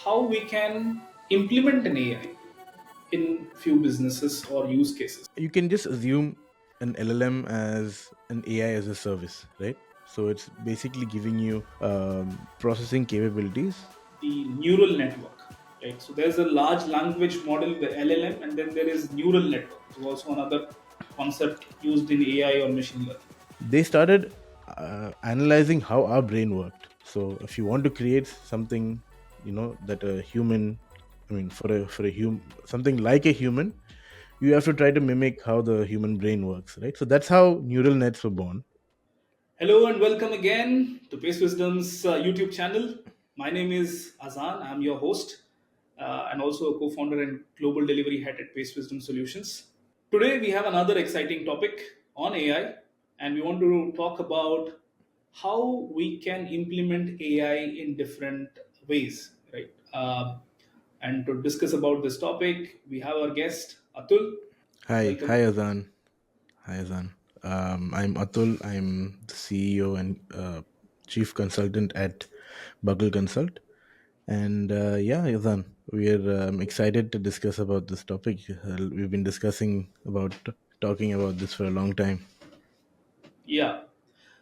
how we can implement an AI in few businesses or use cases. You can just assume an LLM as an AI as a service, right? So it's basically giving you processing capabilities. The neural network, right? So there's a large language model, the LLM, and then there is neural network, which is also another concept used in AI or machine learning. They started analyzing how our brain worked. So if you want to create something, that a human, for a human, something like a human, you have to try to mimic how the human brain works, right? So that's how neural nets were born. Hello and welcome again to Pace Wisdom's YouTube channel. My name is Azan. I'm your host and also a co-founder and global delivery head at Pace Wisdom Solutions. Today we have another exciting topic on AI, and we want to talk about how we can implement AI in different ways, right? And to discuss about this topic, we have our guest Atul. Hi, Welcome. hi Azan. Hi Azan. I'm Atul. I'm the CEO and chief consultant at Buckle Consult. And yeah, Azan, we're excited to discuss about this topic. We've been discussing about talking about this for a long time. Yeah.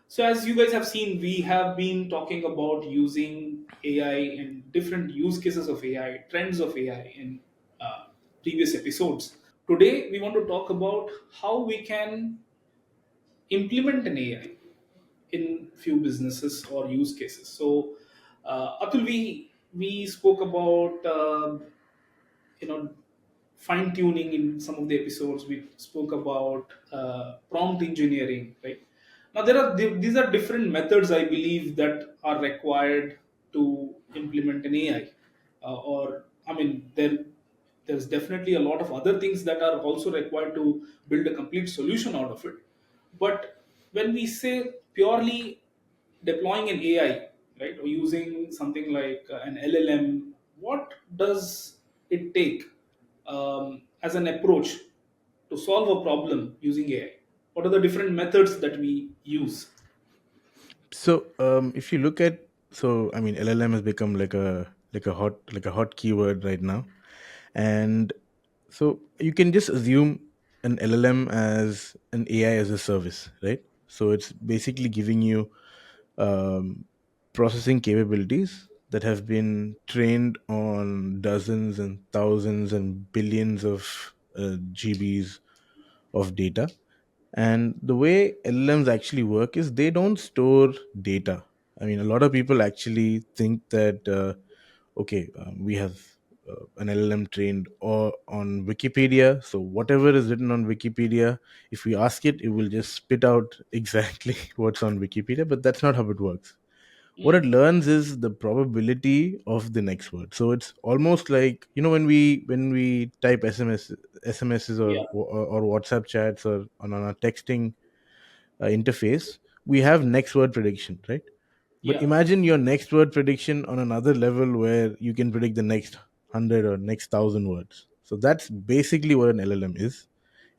So, as you guys have seen, we have been talking about using AI and different use cases of AI, trends of AI in previous episodes. Today, we want to talk about how we can implement an AI in few businesses or use cases. So, Atul, we spoke about fine tuning in some of the episodes. We spoke about prompt engineering, right? Now these are different methods, I believe, that are required to implement an AI, or I mean there's definitely a lot of other things that are also required to build a complete solution out of it. But when we say purely deploying an AI, right, or using something like an LLM, what does it take as an approach to solve a problem using AI? What are the different methods that we use? So if you look at, LLM has become like a hot keyword right now, and so you can just assume an LLM as an AI as a service, right? So it's basically giving you um, processing capabilities that have been trained on dozens and thousands and billions of GBs of data. And the way LLMs actually work is they don't store data. I mean, a lot of people actually think that, okay, we have an LLM trained or on Wikipedia. So whatever is written on Wikipedia, if we ask it, it will just spit out exactly what's on Wikipedia. But that's not how it works. What it Mm, learns is the probability of the next word. So it's almost like, when we type SMSs yeah, or WhatsApp chats or on our texting interface, we have next word prediction, right? But yeah. imagine your next word prediction on another level where you can predict the next 100 or next 1,000 words. So that's basically what an LLM is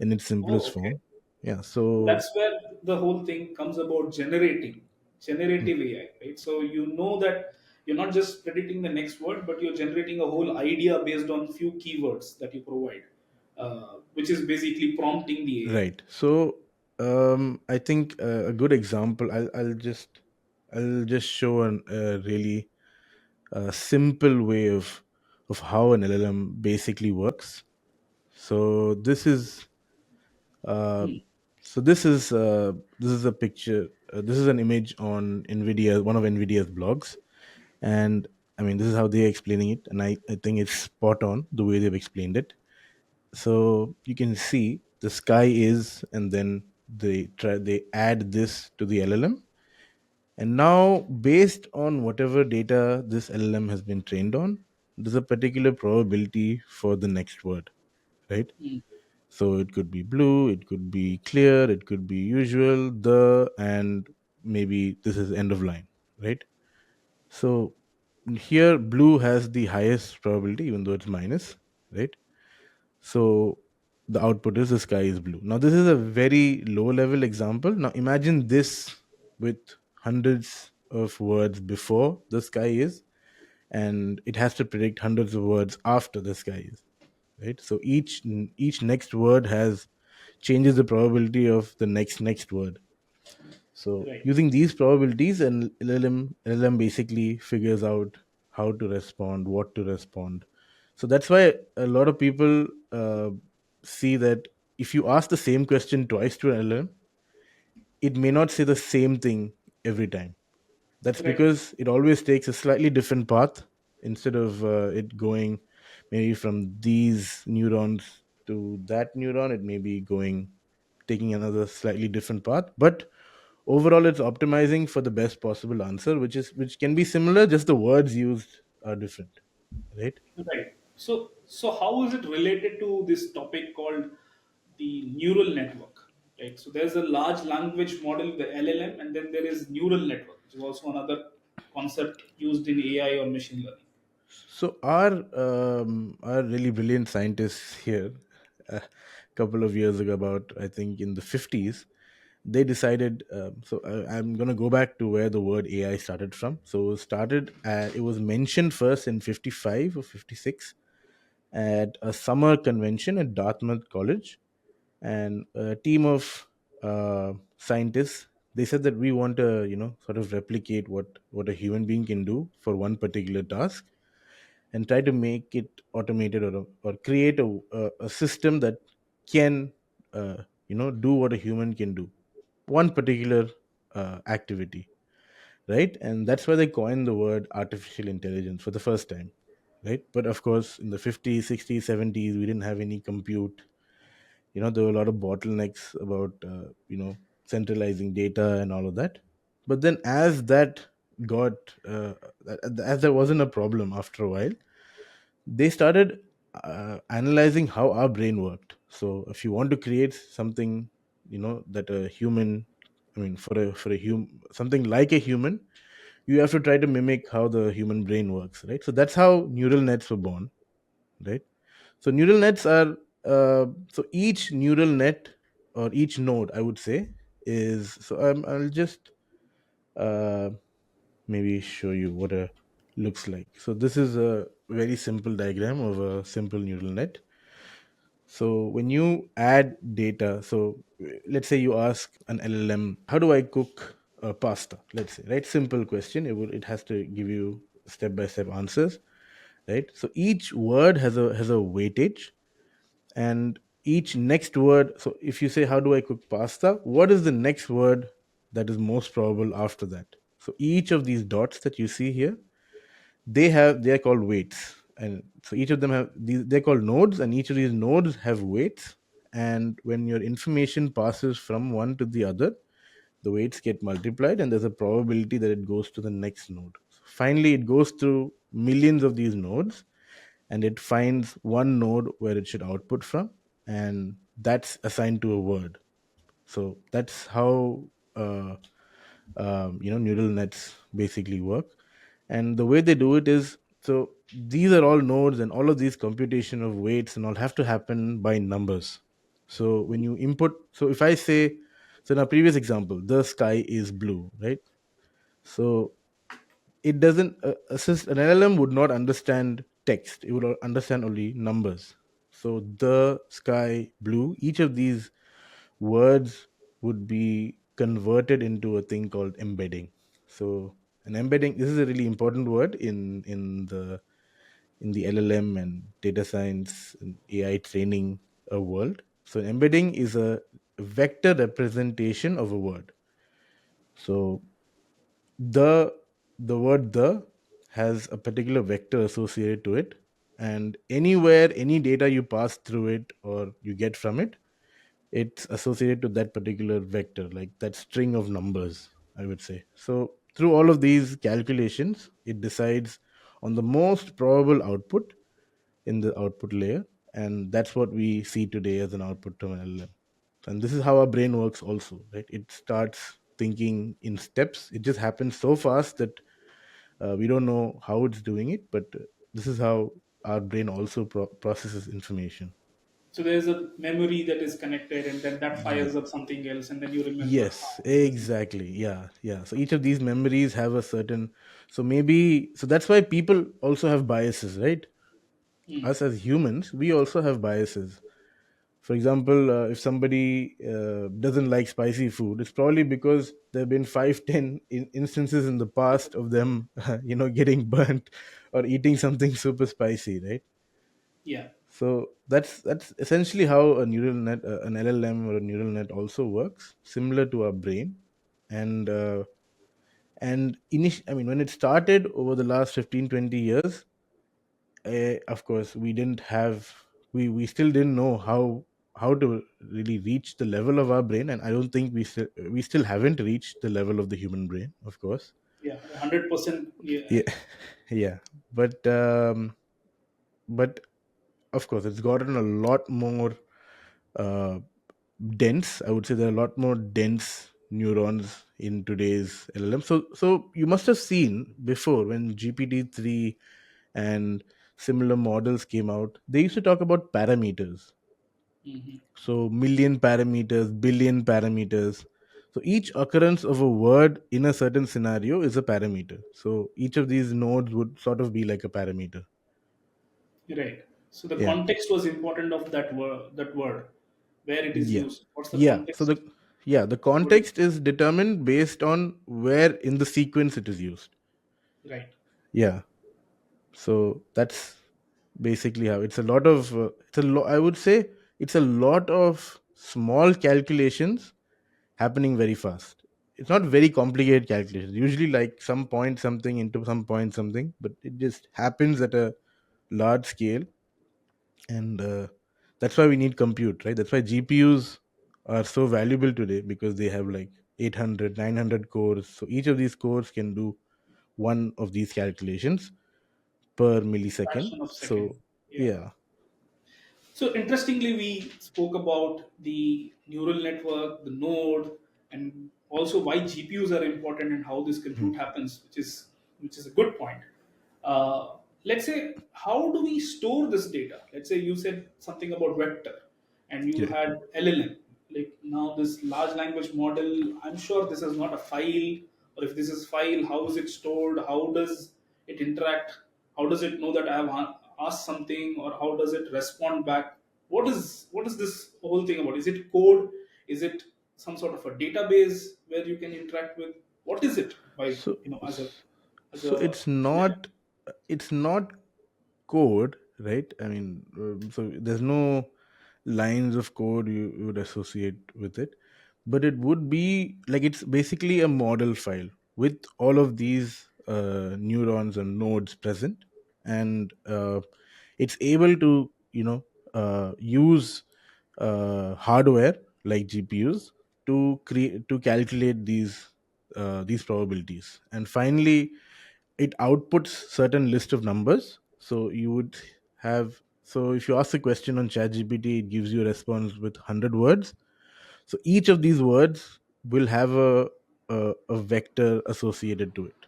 in its Oh, simplest okay. form. Yeah. So That's where the whole thing comes about generative AI, right? So you know that you're not just predicting the next word, but you're generating a whole idea based on few keywords that you provide, which is basically prompting the AI. right. So I think a good example. I'll just show a really simple way of how an LLM basically works. So uh, Hmm. this is a picture. This is an image on one of Nvidia's blogs, and I mean this is how they're explaining it, and I think it's spot on the way they've explained it. So you can see the sky is, and then they add this to the LLM, and now based on whatever data this LLM has been trained on, there's a particular probability for the next word, right? Hmm. So it could be blue, it could be clear, it could be usual, the, and maybe this is end of line, right? So here blue has the highest probability, even though it's minus, right? So the output is the sky is blue. Now this is a very low level example. Now imagine this with hundreds of words before the sky is, and it has to predict hundreds of words after this guy is, right? So each next word has changes the probability of the next word. So Right. using these probabilities, and LLM basically figures out how to respond, what to respond. So that's why a lot of people see that if you ask the same question twice to an LLM, it may not say the same thing every time. That's Right. because it always takes a slightly different path. Instead of it going maybe from these neurons to that neuron, it may be going taking another slightly different path. But overall, it's optimizing for the best possible answer, which can be similar, just the words used are different, right? Right. So how is it related to this topic called the neural network? Right. So there's a large language model, the LLM, and then there is neural network, which is also another concept used in AI or machine learning. So our really brilliant scientists here, a couple of years ago, about I think in the 50s, they decided. I'm going to go back to where the word AI started from. So it was mentioned first in 55 or 56 at a summer convention at Dartmouth College, and a team of scientists, they said that we want to sort of replicate what a human being can do for one particular task, and try to make it automated, or create a system that can do what a human can do, one particular activity, right? And that's why they coined the word artificial intelligence for the first time, right? But of course, in the 50s, 60s, 70s, we didn't have any compute. There were a lot of bottlenecks about centralizing data and all of that. But then as that got as that wasn't a problem after a while, they started analyzing how our brain worked. So if you want to create something, that a human, I mean, for a human, something like a human, you have to try to mimic how the human brain works, right? So that's how neural nets were born, right? So neural nets are so each neural net, or each node, I would say, is so I'll just uh, maybe show you what a looks like. So this is a very simple diagram of a simple neural net. So when you add data, so let's say you ask an LLM, how do I cook pasta? Let's say, right? Simple question. It has to give you step by step answers, right? So each word has a weightage, and each next word. So if you say, how do I cook pasta? What is the next word that is most probable after that? So each of these dots that you see here, they're called weights, and so each of them have these, they're called nodes, and each of these nodes have weights. And when your information passes from one to the other, the weights get multiplied, and there's a probability that it goes to the next node. So finally, it goes through millions of these nodes, and it finds one node where it should output from, and that's assigned to a word. So that's how neural nets basically work. And the way they do it is, so these are all nodes, and all of these computation of weights and all have to happen by numbers. So when you input, so if I say, so in our previous example, the sky is blue, right? So it doesn't assist, an LLM would not understand text, it would understand only numbers. So the sky blue, each of these words would be converted into a thing called embedding. So an embedding, this is a really important word in the LLM and data science and AI training world. So embedding is a vector representation of a word. So the the word the has a particular vector associated to it, and anywhere any data you pass through it or you get from it, it's associated to that particular vector, like that string of numbers, I would say. So through all of these calculations, it decides on the most probable output in the output layer, and that's what we see today as an output to an LLM. And this is how our brain works also, right? It starts thinking in steps. It just happens so fast that we don't know how it's doing it, but this is how our brain also processes information. So there's a memory that is connected, and then that fires Ye- up something else, and then you remember, yes, this is. exactly. Yeah, yeah. So each of these memories have a certain. So maybe so that's why people also have biases, right? Hmm. Us as humans, we also have biases. For example, if somebody doesn't like spicy food, it's probably because there have been 5, 10 instances in the past of them, getting burnt or eating something super spicy, right? Yeah. So that's essentially how a neural net, an LLM or a neural net also works, similar to our brain. And when it started over the last 15, 20 years, of course we still didn't know how to really reach the level of our brain, and I don't think we still haven't reached the level of the human brain, of course. Yeah, 100%. Yeah. Yeah. Yeah, but of course it's gotten a lot more uh, dense. I would say there are a lot more dense neurons in today's LLM. So you must have seen before when GPT-3 and similar models came out, they used to talk about parameters. Hmm. So million parameters, billion parameters. So each occurrence of a word in a certain scenario is a parameter. So each of these nodes would sort of be like a parameter. Right. So the Yeah. context was important of that word, where it is Yeah. used. What's the Yeah. So context? the What is, context is determined based on where in the sequence it is used. right. Yeah. So that's basically how it's a lot of I would say it's a lot of small calculations happening very fast. It's not very complicated calculations, usually like some point something into some point something, but it just happens at a large scale. And that's why we need compute, right? That's why GPUs are so valuable today, because they have like 800, 900 cores. So each of these cores can do one of these calculations per millisecond. Fraction of second. So Yeah. yeah. So interestingly, we spoke about the neural network, the node, and also why GPUs are important and how this compute Mhm. happens, which is a good point. Let's say, how do we store this data? Let's say you said something about vector, and you Yeah. had LLM. Like now, this large language model, I'm sure this is not a file, or if this is file, how is it stored? How does it interact? How does it know that I have asked something, or how does it respond back? What is this whole thing about? Is it code? Is it some sort of a database where you can interact with? What is it? By So as a as so a it's not code, right? I mean, so there's no lines of code you would associate with it, but it would be like it's basically a model file with all of these neurons and nodes present. And it's able to use hardware like GPUs to create to calculate these probabilities, and finally it outputs certain list of numbers. So you would have so if you ask a question on ChatGPT, it gives you a response with 100 words. So each of these words will have a vector associated to it,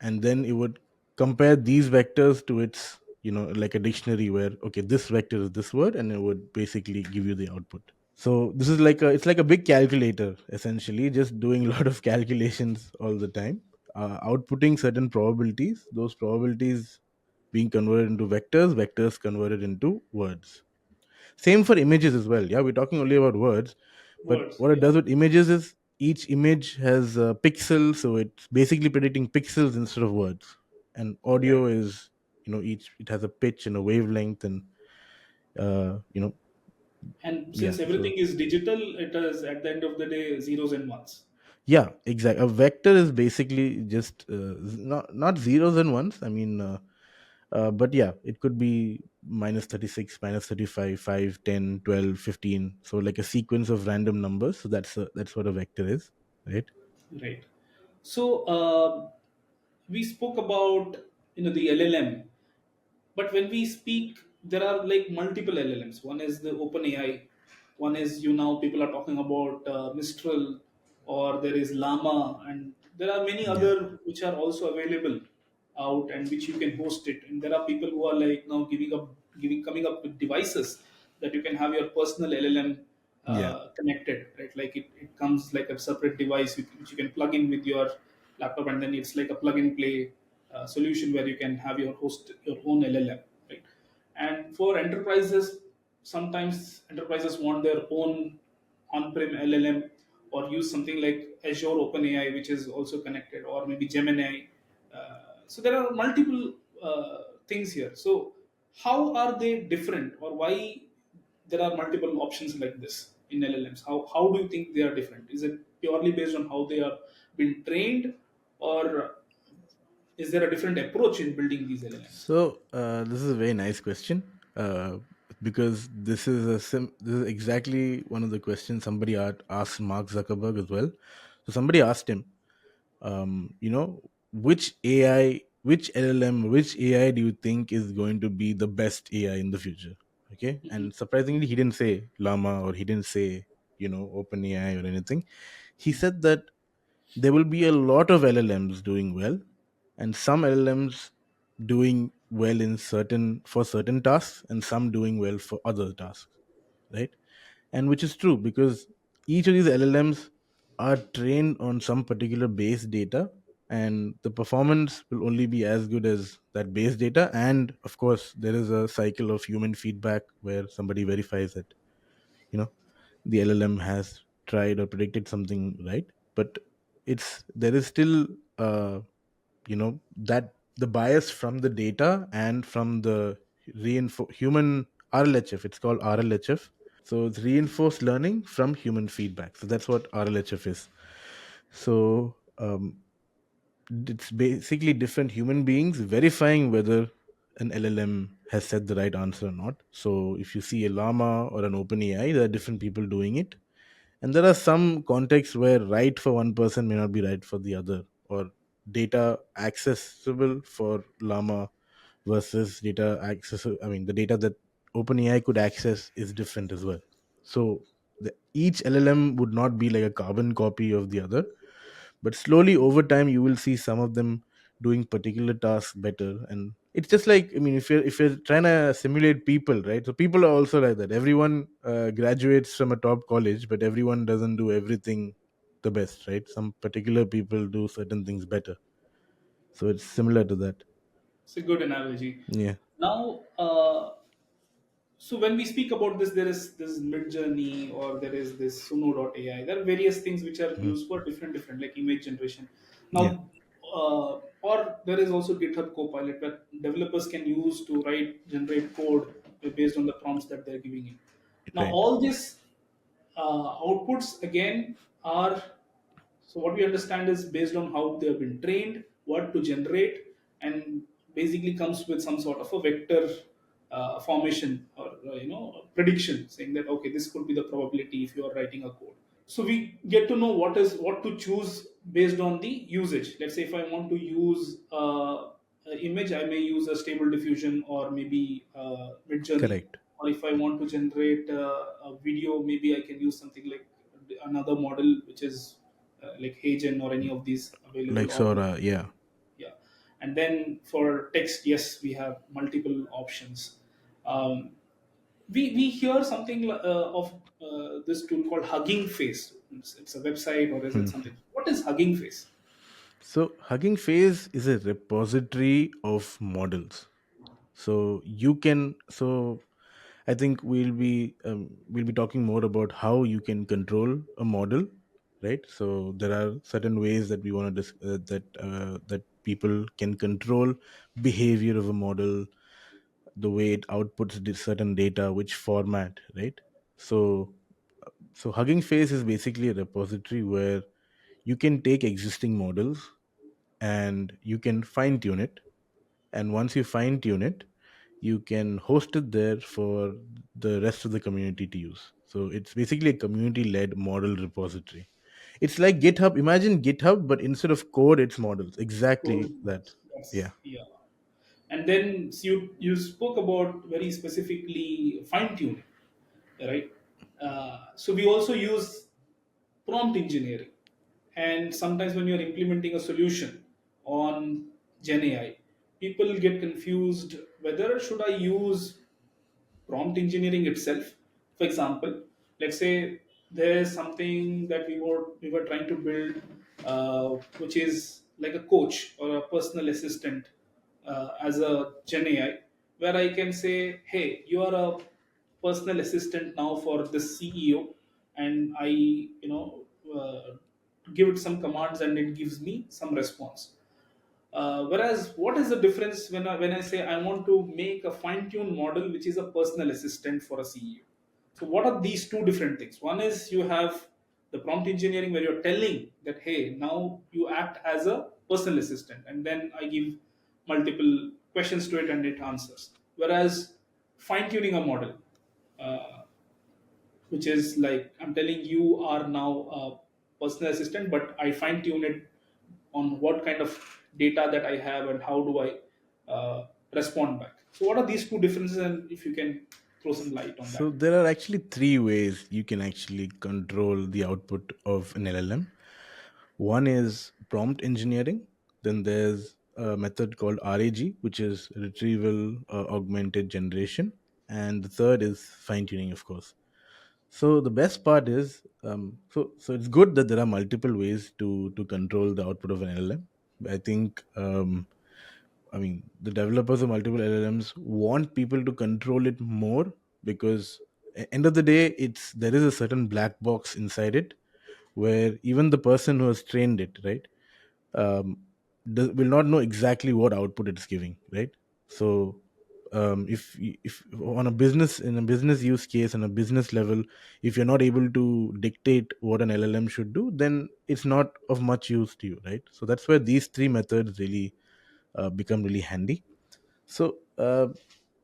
and then it would compare these vectors to its, like a dictionary where, okay, this vector is this word, and it would basically give you the output. So this is like it's like a big calculator, essentially, just doing a lot of calculations all the time, outputting certain probabilities, those probabilities being converted into vectors, vectors converted into words. Same for images as well. Yeah, we're talking only about words, but words. what it Yeah. does with images is each image has pixels, so it's basically predicting pixels instead of words. And Right. audio is, each it has a pitch and a wavelength, and uh, you know, And yeah. since So everything is digital, it is at the end of the day zeros and ones. yeah, exactly. A vector is basically just not zeros and ones. I mean, but yeah, it could be minus 36, minus 35, 5, 10, 12, 15. So like a sequence of random numbers. So that's what a vector is, right? Right. So we spoke about the LLM, but when we speak, there are like multiple LLMs. One is the OpenAI. One is now people are talking about Mistral, or there is Llama, and there are many Yeah. other which are also available out and which you can host it. And there are people who are like now giving coming up with devices that you can have your personal LLM Yeah. connected, right? Like it comes like a separate device which you can plug in with your laptop, and then it's like a plug and play solution where you can have your own LLM, right? And for enterprises, sometimes enterprises want their own on-prem LLM, or use something like Azure OpenAI, which is also connected, or maybe Gemini. So there are multiple things here. So how are they different, or why there are multiple options like this in LLMs? How do you think they are different? Is it purely based on how they are been trained, or is there a different approach in building these LLMs? So this is a very nice question, because this is exactly one of the questions somebody asked Mark Zuckerberg as well. So somebody asked him, which which LLM, which AI do you think is going to be the best AI in the future? Okay, Mhm. and surprisingly, he didn't say Llama, or he didn't say OpenAI or anything. He said that there will be a lot of LLMs doing well, and some LLMs doing well in certain tasks, and some doing well for other tasks, right? And which is true, because each of these LLMs are trained on some particular base data, and the performance will only be as good as that base data. And of course, there is a cycle of human feedback where somebody verifies that you know the LLM has tried or predicted something right. But it's there is still that the bias from the data and from the human RLHF. It's called RLHF. So it's reinforced learning from human feedback. So that's what RLHF is. So it's basically different human beings verifying whether an LLM has said the right answer or not. So if you see a Llama or an OpenAI, there are different people doing it, and there are some contexts where right for one person may not be right for the other, or data accessible for Llama versus data access. I mean, the data that OpenAI could access is different as well. So each LLM would not be like a carbon copy of the other, but slowly over time you will see some of them doing particular tasks better. And it's just like, I mean, if you're trying to simulate people, right? So people are also like that. Everyone graduates from a top college, but everyone doesn't do everything the best, right? Some particular people do certain things better. So it's similar to that. It's a good analogy. Yeah. Now, so when we speak about this, there is this mid journey, or there is this Suno.ai. There are various things which are Mhm. used for different, like image generation. Yeah. Now, or there is also GitHub Copilot, where developers can use to generate code based on the prompts that they're giving it. Now, Right. all these outputs again are, so what we understand is based on how they have been trained, what to generate, and basically comes with some sort of a vector formation, or prediction, saying that okay, this could be the probability if you are writing a code. So we get to know what to choose based on the usage. Let's say if I want to use an image, I may use a stable diffusion, or maybe mid journey. Correct. Or if I want to generate a video, maybe I can use something like another model, which is like Hagen, or any of these available, Like or Sora. Yeah. yeah. And then for text, yes, we have multiple options. um, we hear something of this tool called Hugging Face. It's a website, or is it Hmm. something? What is Hugging Face? So Hugging Face is a repository of models. So you can so I think we'll be talking more about how you can control a model, right? So there are certain ways that we want to that people can control behavior of a model, the way it outputs certain data, which format, right? So Hugging Face is basically a repository where you can take existing models and you can fine tune it. And once you fine tune it, you can host it there for the rest of the community to use. So it's basically a community led model repository. It's like GitHub. Imagine GitHub, but instead of code, it's models. Code. Exactly that. That's, Yeah. yeah. And then so you spoke about very specifically fine tuning, right? So we also use prompt engineering, and sometimes when you're implementing a solution on Gen AI, people get confused whether should I use prompt engineering itself. For example, let's say there is something that we were trying to build, which is like a coach or a personal assistant, as a Gen AI, where I can say, hey, you are a personal assistant now for the CEO, and I, give it some commands and it gives me some response. Whereas, what is the difference when I say I want to make a fine-tuned model which is a personal assistant for a CEO? So, what are these two different things? One is you have the prompt engineering where you're telling that, hey, now you act as a personal assistant, and then I give multiple questions to it and it answers. Whereas, fine-tuning a model, uh, which is like I'm telling you are now a personal assistant, but I fine tune it on what kind of data that I have and how do I respond back. So, what are these two differences, and if you can throw some light on So that? there are actually three ways you can actually control the output of an LLM. One is prompt engineering. Then there's a method called RAG, which is retrieval augmented generation. And the third is fine tuning, of course. So the best part is, so it's good that there are multiple ways to control the output of an LLM. I think, I mean, the developers of multiple LLMs want people to control it more because, end of the day, it's there is a certain black box inside it where even the person who has trained it, right, um, will not know exactly what output it's giving, right? So if on a business, in a business use case, on a business level, if you're not able to dictate what an LLM should do, then it's not of much use to you, right? So that's where these three methods really become really handy. So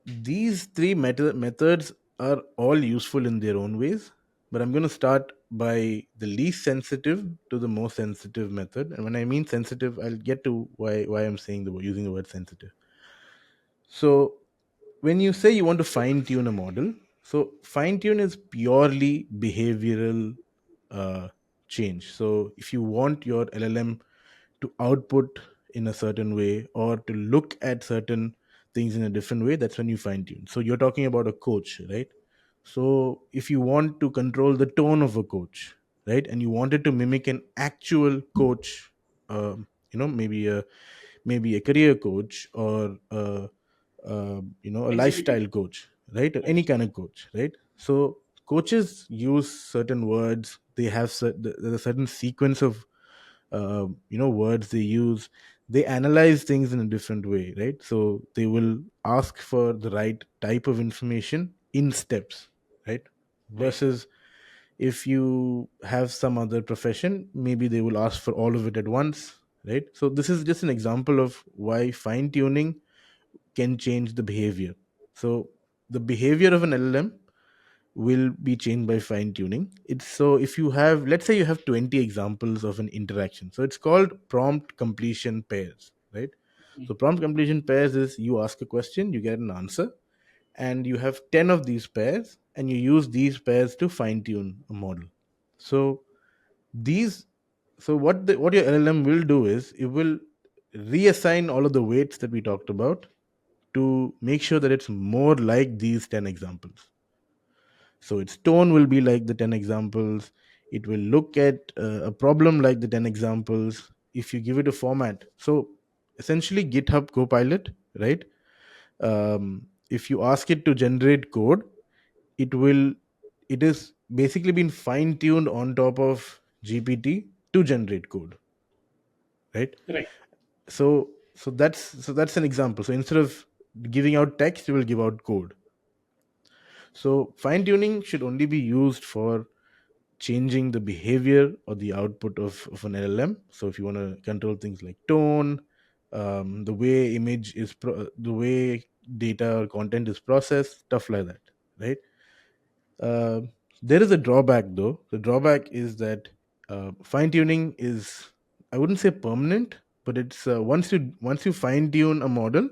these three methods are all useful in their own ways, but I'm going to start by the least sensitive to the most sensitive method. And when I mean sensitive, I'll get to why I'm saying using the word sensitive. So when you say you want to fine tune a model, so fine tune is purely behavioral uh, change. So if you want your LLM to output in a certain way or to look at certain things in a different way, that's when you fine tune. So you're talking about a coach, right? So if you want to control the tone of a coach, right, and you wanted to mimic an actual coach, maybe a career coach or a Executive, lifestyle coach, right, or any right? kind of coach, right? So coaches use certain words. They have there's a certain sequence of words they use. They analyze things in a different way, right? So they will ask for the right type of information in steps, right? Right. Versus if you have some other profession, maybe they will ask for all of it at once, right? So this is just an example of why fine tuning can change the behavior. So the behavior of an LLM will be changed by fine tuning. It's so if you have, let's say you have 20 examples of an interaction. So it's called prompt completion pairs, right? So prompt completion pairs is you ask a question, you get an answer, and you have 10 of these pairs, and you use these pairs to fine tune a model. So these what your LLM will do is it will reassign all of the weights that we talked about to make sure that it's more like these 10 examples. So its tone will be like the 10 examples. It will look at a problem like the 10 examples if you give it a format. So essentially, GitHub Copilot, right? If you ask it to generate code, it will, it is basically been fine tuned on top of GPT to generate code, right? Right. So that's an example. So instead of giving out text, you will give out code. So fine tuning should only be used for changing the behavior or the output of an LLM. So if you want to control things like tone, the way the way data or content is processed, stuff like that, right? Uh, there is a drawback though. The drawback is that fine tuning is, I wouldn't say permanent, but it's once you fine tune a model,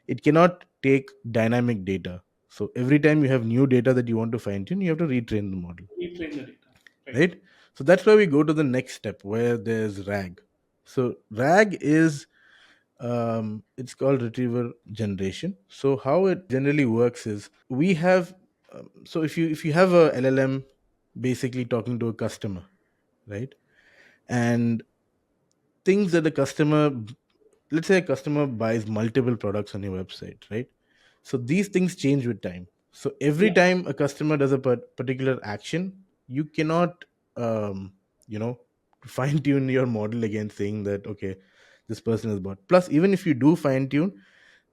it cannot take dynamic data. So every time you have new data that you want to fine tune, you have to retrain the model, Retrain the data. Right. right? So that's why we go to the next step where there's RAG. So RAG is It's called retriever generation. So how it generally works is we have so if you have a LLM basically talking to a customer, right? And things that the customer, let's say a customer buys multiple products on your website, right? So these things change with time. So every Yeah. time a customer does a particular action, you cannot um, you know fine tune your model again, saying that okay, this person has bought. Plus, even if you do fine tune,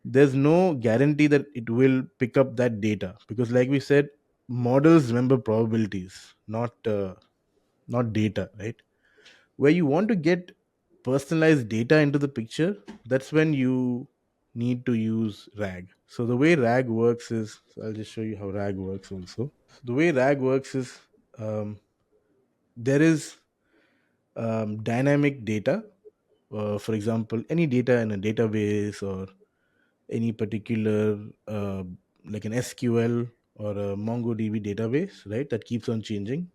there's no guarantee that it will pick up that data, because like we said, models remember probabilities, not data, right? Where you want to get personalized data into the picture, that's when you need to use RAG. So the way RAG works is, so I'll just show you how RAG works also. The way RAG works is, um, there is dynamic data. For example, any data in a database, or any particular like an SQL or a MongoDB database, right? That keeps on changing,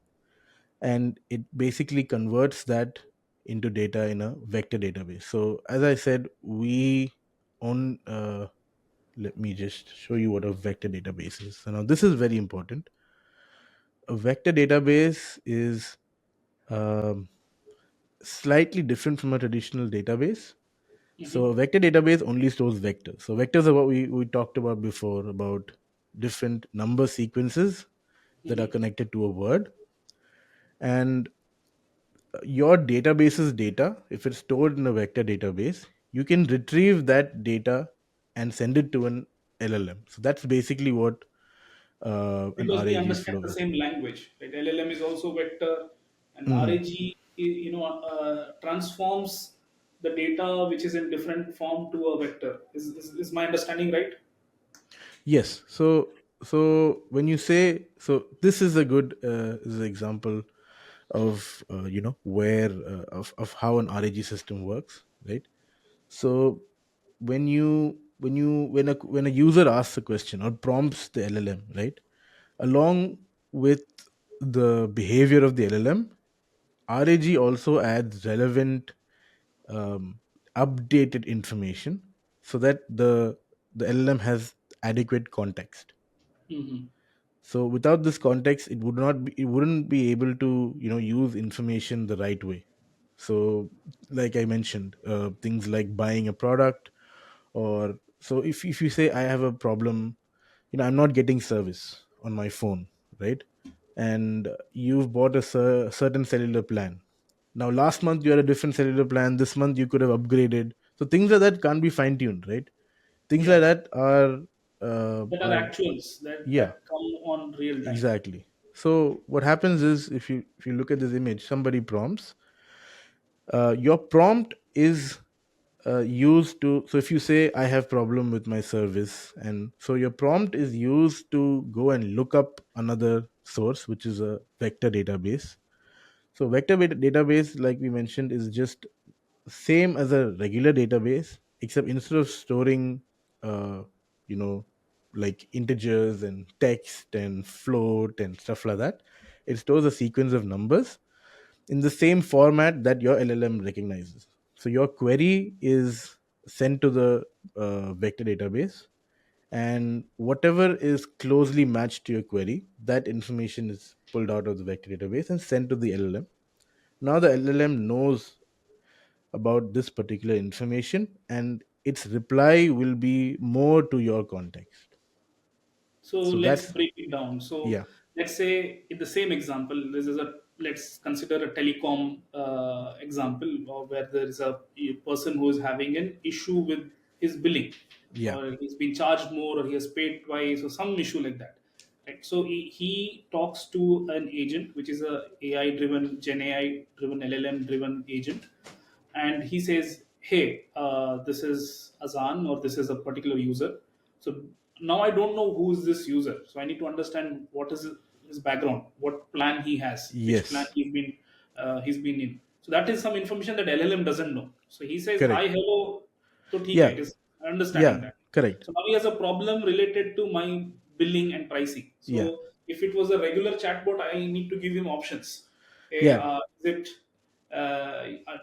and it basically converts that into data in a vector database. So as I said, we on let me just show you what a vector database is. So now this is very important. A vector database is um, slightly different from a traditional database. So a Hmm. vector database only stores vectors. So vectors are what we talked about before, about different number sequences that are Hmm. connected to a word. And your database's data, if it's stored in a vector database, you can retrieve that data and send it to an LLM. So that's basically what an Because we RAG understand flow the is. same language, right? LLM is also vector, and Hmm. RAG, transforms the data which is in different form to a vector. Is my understanding right? Yes. So when you say, so this is a good is an example of where of how an RAG system works, right? So when a user asks a question or prompts the LLM, right, along with the behavior of the LLM, RAG also adds relevant um, updated information, so that the LLM has adequate context. Hmm. So without this context, it wouldn't be able to use information the right way. So like I mentioned, things like buying a product, or so if you say I have a problem, I'm not getting service on my phone, right? And you've bought a certain cellular plan. Now last month you had a different cellular plan, this month you could have upgraded. So things like that can't be fine tuned, right? Things like Yeah, that that are are actuals that yeah, come on real time. exactly. So what happens is, if you look at this image, somebody prompts, your prompt is used to, so if you say I have problem with my service, and so your prompt is used to go and look up another source, which is a vector database. So database, like we mentioned, is just same as a regular database, except instead of storing uh you know like integers and text and float and stuff like that, it stores a sequence of numbers in the same format that your LLM recognizes. So your query is sent to the vector database, and whatever is closely matched to your query, that information is pulled out of the vector database and sent to the LLM. Now the LLM knows about this particular information, and its reply will be more to your context. So So let's that's, break it down. So yeah. let's say in the same example, this is a let's consider a telecom example, or where there is a person who is having an issue with his billing, Yeah. or he's been charged more, or he has paid twice, or some issue like that. Right. So he talks to an agent, which is a AI driven, Gen AI driven, LLM driven agent, and he says, "Hey, this is Azan, or this is a particular user. So now I don't know who is this user. So I need to understand what is his background, what plan he has, which plan Yes. he's been in. So that is some information that LLM doesn't know. So he says, Correct. "Hi, hello." So ठीक है, Yeah. it is understanding Yeah. that. Correct. So now he has a problem related to my billing and pricing. Yeah. So if it was a regular chatbot, I need to give him options. Hey, Yeah. is it?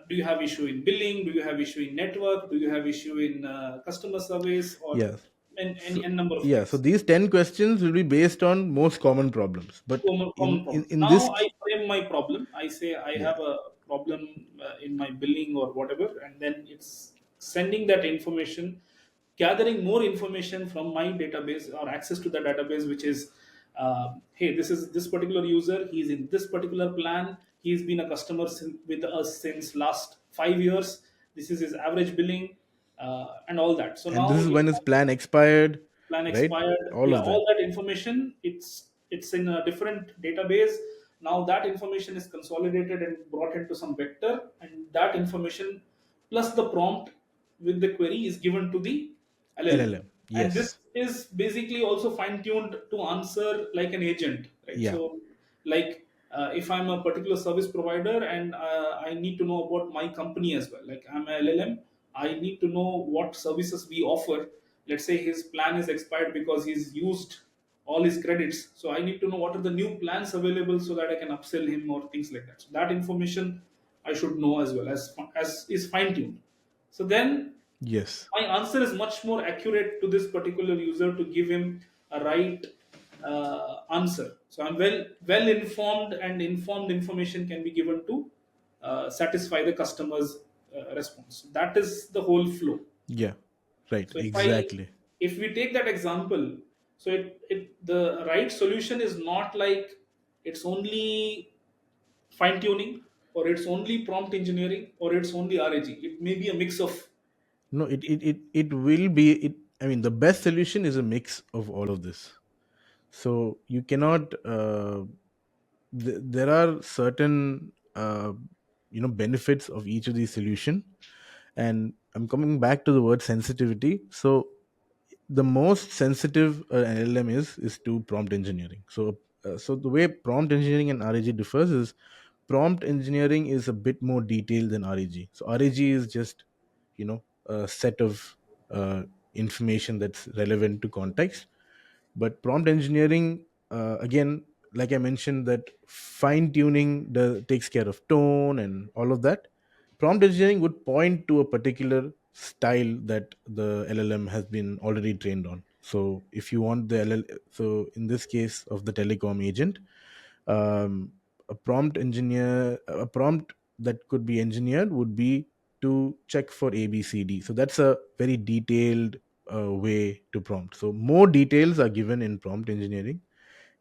do you have issue in billing, do you have issue in network, do you have issue in customer service, or Yes. and So any n number of yeah, so things. these 10 questions will be based on most common problems. But Common problem. in Now this I frame my problem. I say I yeah, have a problem in my billing or whatever, and then it's sending that information, gathering more information from my database or access to the database, which is, hey, this is this particular user. He's in this particular plan. He's been a customer with us since last 5 years. This is his average billing, and all that. So and this now is it when his plan expired, plan right? expired, All yeah, of that. all that information, it's in a different database. Now that information is consolidated and brought into some vector, and that information plus the prompt with the query is given to the LLM. LLM. And this Yes. is basically also fine tuned to answer like an agent, right? Yeah. So like, if I'm a particular service provider and I need to know about my company as well, like I'm a LLM, I need to know what services we offer. Let's say his plan is expired because he's used all his credits, so I need to know what are the new plans available so that I can upsell him or things like that. So that information I should know as well, as is fine tuned. So then Yes. my answer is much more accurate to this particular user to give him a right answer. So I'm well informed, and informed information can be given to satisfy the customer's response. That is the whole flow. Yeah. Right. So Exactly. if we take that example, so it the right solution is not like it's only fine tuning, or it's only prompt engineering, or it's only RAG. It may be a mix of. No, it will be it. I mean, the best solution is a mix of all of this. So you cannot. There are certain benefits of each of these solution, and I'm coming back to the word sensitivity. So the most sensitive an LLM is to prompt engineering. So the way prompt engineering and RAG differs is prompt engineering is a bit more detailed than RAG. So RAG is just a set of information that's relevant to context, but prompt engineering, again, like I mentioned, that fine tuning takes care of tone and all of that. Prompt engineering would point to a particular style that the LLM has been already trained on. So if you want the so in this case of the telecom agent, a prompt that could be engineered would be to check for ABCD. So that's a very detailed way to prompt. So more details are given in prompt engineering,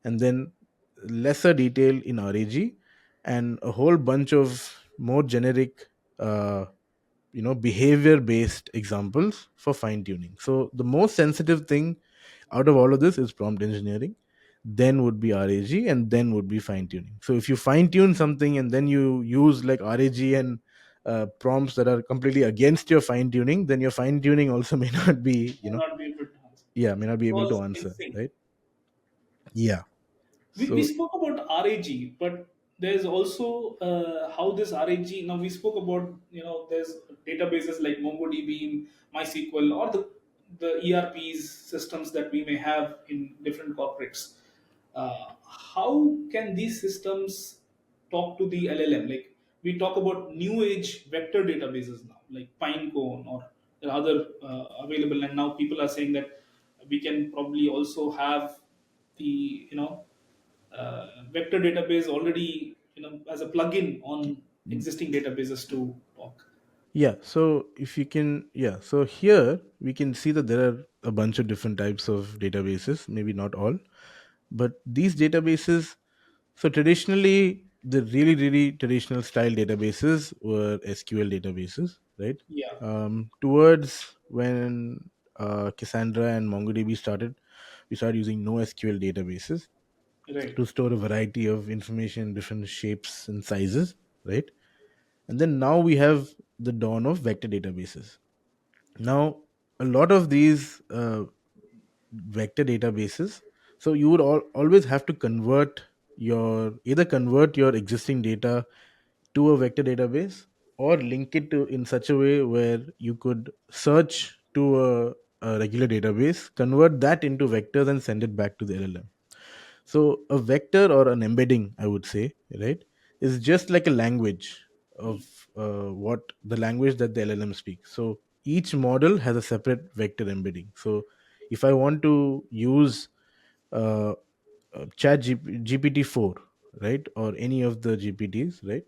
and then lesser detail in RAG, and a whole bunch of more generic uh, behavior based examples for fine tuning. So the most sensitive thing out of all of this is prompt engineering, then would be RAG, and then would be fine tuning. So if you fine tune something and then you use like RAG and prompts that are completely against your fine tuning, then your fine tuning also may not be, May not be able to answer. yeah, may not be able to Was in answer, sync. right? Yeah. We So spoke about RAG, but there's also how this RAG. Now we spoke about, there's databases like MongoDB, MySQL, or the ERPs systems that we may have in different corporates. How can these systems talk to the LLM? Like, we talk about new age vector databases now, like Pinecone, or there are other available, and now people are saying that we can probably also have the vector database already, as a plugin on existing databases to talk. yeah, so if you can, yeah, so here we can see that there are a bunch of different types of databases, maybe not all, but these databases. So traditionally, the really, really traditional style databases were SQL databases, right? Yeah, Towards when Cassandra and MongoDB started, we started using NoSQL databases right. to store a variety of information in different shapes and sizes, right? And then now we have the dawn of vector databases. Now, a lot of these vector databases, so you would always have to convert your existing data to a vector database, or link it to in such a way where you could search to a regular database, convert that into vectors and send it back to the LLM. So a vector or an embedding, I would say, right, is just like a language of what the language that the LLM speaks. So each model has a separate vector embedding. So if I want to use uh, GPT-4, right, or any of the GPTs, right,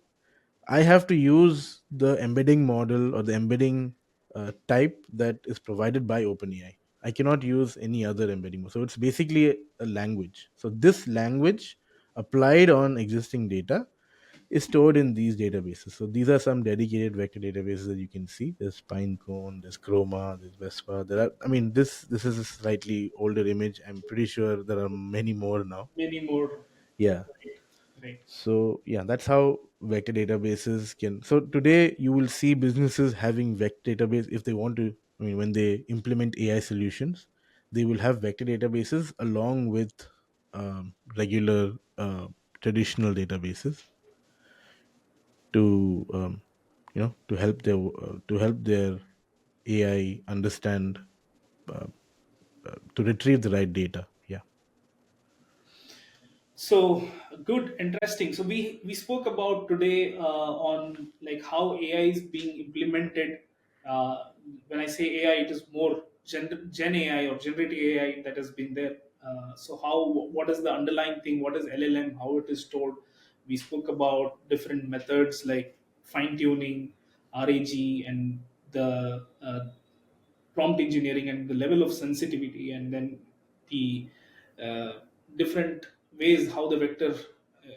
I have to use the embedding model or the embedding type that is provided by OpenAI. I cannot use any other embedding. So it's basically a language. So this language applied on existing data is stored in these databases. So these are some dedicated vector databases that you can see. There's Pinecone, there's Chroma, there's Vespa. There are, I mean, this is a slightly older image. I'm pretty sure there are many more now. Many more. Yeah. Right. Right. So yeah, that's how vector databases can. So today you will see businesses having vector database if they want to. I mean, when they implement AI solutions, they will have vector databases along with regular traditional databases to to help their AI understand uh, to retrieve the right data. Yeah. So good, interesting. So we spoke about today on like how AI is being implemented. When I say AI, it is more Gen AI or generative AI that has been there. So how, what is the underlying thing? What is LLM? How it is stored? We spoke about different methods like fine tuning, RAG, and the prompt engineering and the level of sensitivity, and then the uh, different ways how the vector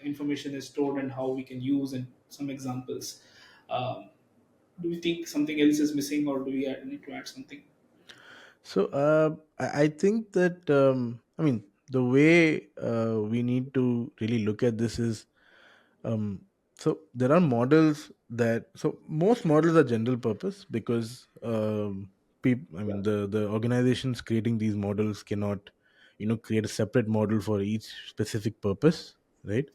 information is stored and how we can use, and some examples. um, do you think something else is missing, or do we need to add something? So I think that I mean the way we need to really look at this is um, so there are models that so most models are general purpose because I mean the organizations creating these models cannot create a separate model for each specific purpose, right?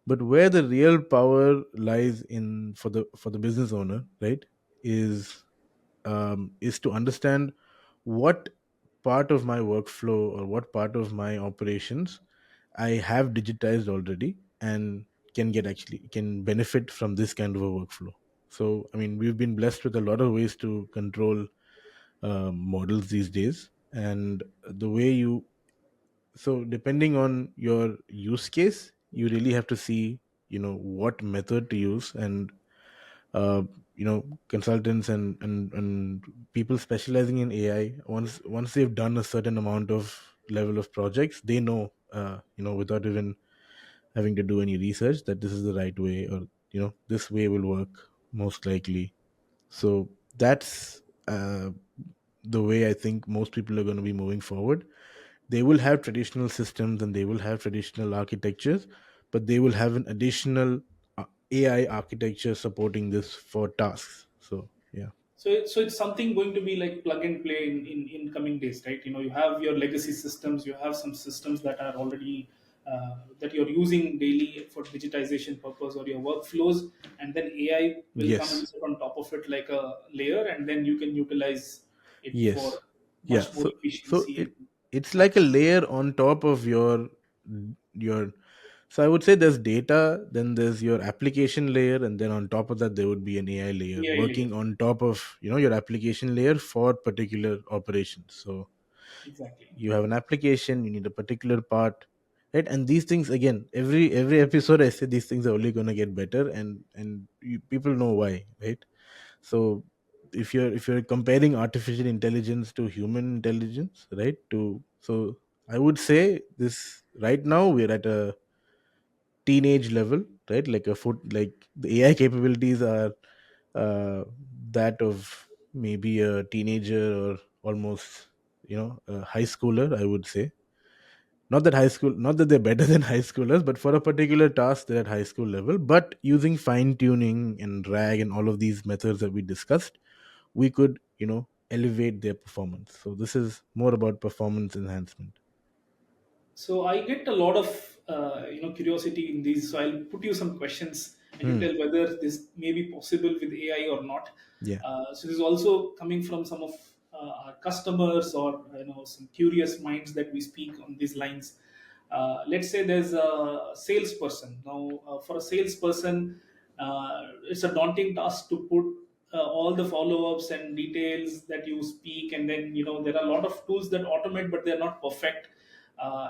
But where the real power lies in for the business owner, right, is is to understand what part of my workflow or what part of my operations I have digitized already and can benefit from this kind of a workflow. So, I mean, we've been blessed with a lot of ways to control models these days, and the way you so depending on your use case, you really have to see what method to use and uh, consultants and people specializing in AI, once they've done a certain amount of level of projects, they know without even having to do any research that this is the right way, or this way will work most likely. So that's the way I think most people are going to be moving forward. They will have traditional systems and they will have traditional architectures, but they will have an additional AI architecture supporting this for tasks. So yeah. So it's something going to be like plug and play in coming days, right? You know, you have your legacy systems, you have some systems that are already that you're using daily for digitization purpose or your workflows, and then AI will come and Yes. sit on top of it like a layer, and then you can utilize it for Yes. Yeah. much more So efficiency and it's like a layer on top of your so I would say there's data, then there's your application layer, and then on top of that there would be an AI layer AI layer. working on top of your application layer for particular operations. So Exactly. you have an application, you need a particular part, right? And these things, again, every episode I say these things are only going to get better, and people know why, right? So if you're comparing artificial intelligence to human intelligence, right, to so I would say this right now we're at a teenage level, right? Like a foot, like the AI capabilities are uh, that of maybe a teenager or almost a high schooler, I would say. Not that they're better than high schoolers, but for a particular task they're at high school level, but using fine tuning and RAG and all of these methods that we discussed, we could elevate their performance. So this is more about performance enhancement. So I get a lot of curiosity in these. So I'll put you some questions, and you Hmm. tell whether this may be possible with AI or not. Yeah. So this is also coming from some of our customers, or some curious minds that we speak on these lines. Let's say there's a salesperson. Now, for a salesperson, It's a daunting task to put all the follow-ups and details that you speak, and then there are a lot of tools that automate, but they're not perfect.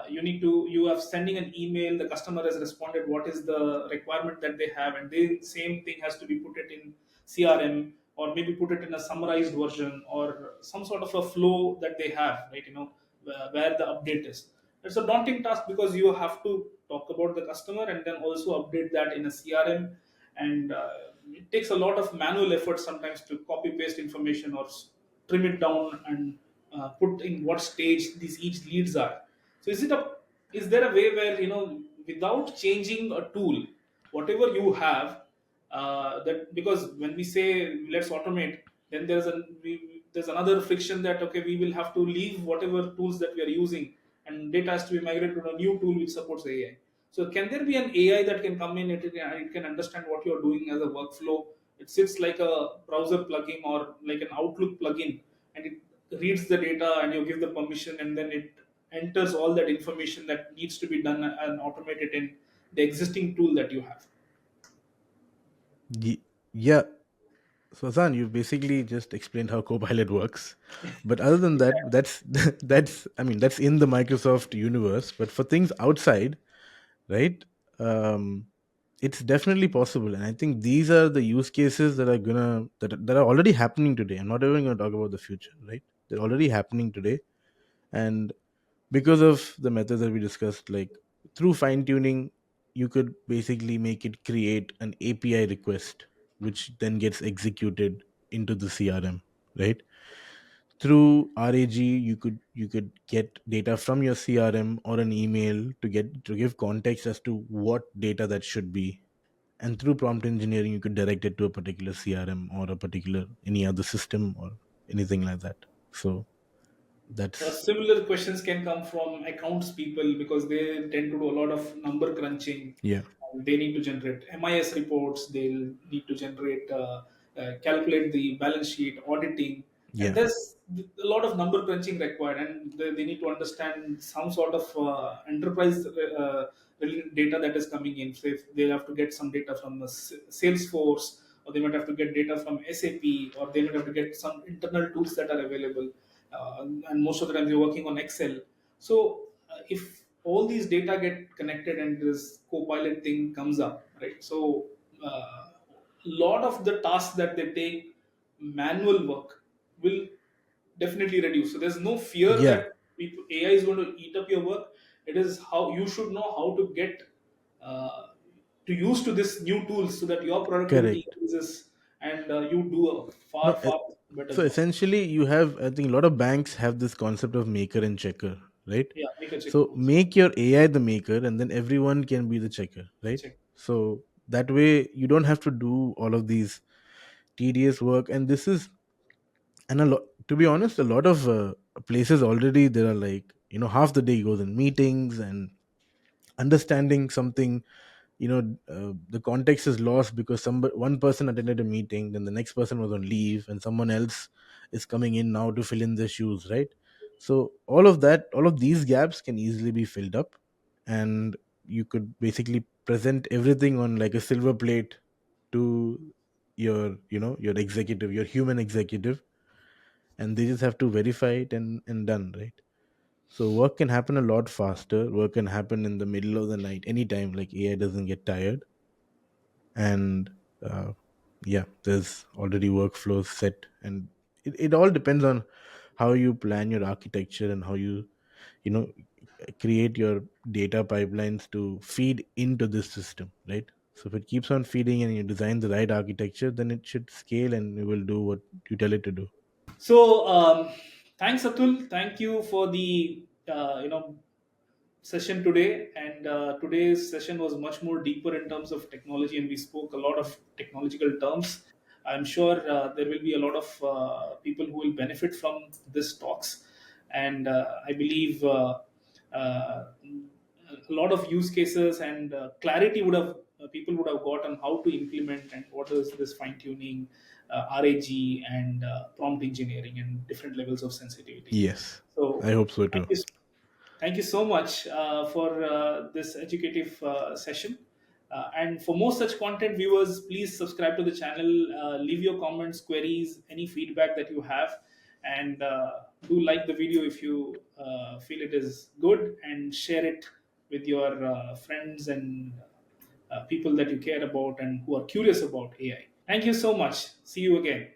You have sending an email, the customer has responded, what is the requirement that they have, and the same thing has to be put it in CRM, or maybe put it in a summarized version, or some sort of a flow that they have, right? Where the update is. It's a daunting task because you have to talk about the customer and then also update that in a CRM, and it takes a lot of manual effort sometimes to copy paste information, or trim it down and put in what stage these each leads are. So is there a way where, without changing a tool, whatever you have, that, because when we say let's automate, then there's another friction that, okay, we will have to leave whatever tools that we are using, and data has to be migrated to a new tool which supports AI. So can there be an AI that can come in? It can understand what you're doing as a workflow. It sits like a browser plugin or like an Outlook plugin, and it reads the data, and you give the permission, and then it enters all that information that needs to be done and automated in the existing tool that you have. Yeah. So Hasan, you basically just explained how Copilot works. But other than that, that's that's I mean that's in the Microsoft universe. But for things outside, right? Um, it's definitely possible, and I think these are the use cases that are already happening today. I'm not even going to talk about the future, right? They're already happening today, and because of the methods that we discussed, like through fine tuning, you could basically make it create an API request, which then gets executed into the CRM, right? Through RAG, you could get data from your CRM or an email to give context as to what data that should be. And through prompt engineering, you could direct it to a particular CRM or a particular any other system or anything like that. So that's Similar questions can come from accounts people because they tend to do a lot of number crunching. yeah, They need to generate MIS reports. They'll need to generate, calculate the balance sheet, auditing, and yeah, there's a lot of number crunching required. And they need to understand some sort of enterprise related data that is coming in. So if they have to get some data from the Salesforce, or they might have to get data from SAP, or they might have to get some internal tools that are available, and most of the time they're working on Excel. So if all these data get connected and this Copilot thing comes up, right? So a lot of the tasks that they take manual work will definitely reduce. So there's no fear yeah, that AI is going to eat up your work. It is how you should know how to get uh, to use to this new tools so that your productivity correct. increases, and you do a No, far far better so job. essentially, you have, I think, a lot of banks have this concept of maker and checker, right? Yeah, make a checker So also. make your AI the maker, and then everyone can be the checker, right? Check. So that way, you don't have to do all of these tedious work. And this is, and a lot, to be honest, a lot of places already there are like, half the day goes in meetings and understanding something, the context is lost because one person attended a meeting, then the next person was on leave, and someone else is coming in now to fill in their shoes, right? So all of these gaps can easily be filled up, and you could basically present everything on like a silver plate to your executive, your human executive, and they just have to verify it and done, right? So work can happen a lot faster. Work can happen in the middle of the night, anytime. Like AI doesn't get tired, and yeah, there's already workflows set, and it all depends on how you plan your architecture and how you know create your data pipelines to feed into this system, right? So if it keeps on feeding and you design the right architecture, then it should scale and it will do what you tell it to do. So thanks, Atul. Thank you for the session today. And today's session was much more deeper in terms of technology, and we spoke a lot of technological terms. I'm sure there will be a lot of people who will benefit from this talks, and I believe a lot of use cases and clarity would have people would have got on how to implement and what is this fine tuning, RAG, and prompt engineering, and different levels of sensitivity. Yes, I So hope so thank too. you, thank you so much for this educative session. And for more such content, viewers, please subscribe to the channel, leave your comments, queries, any feedback that you have, and do like the video if you feel it is good, and share it with your friends and people that you care about and who are curious about AI. Thank you so much. See you again.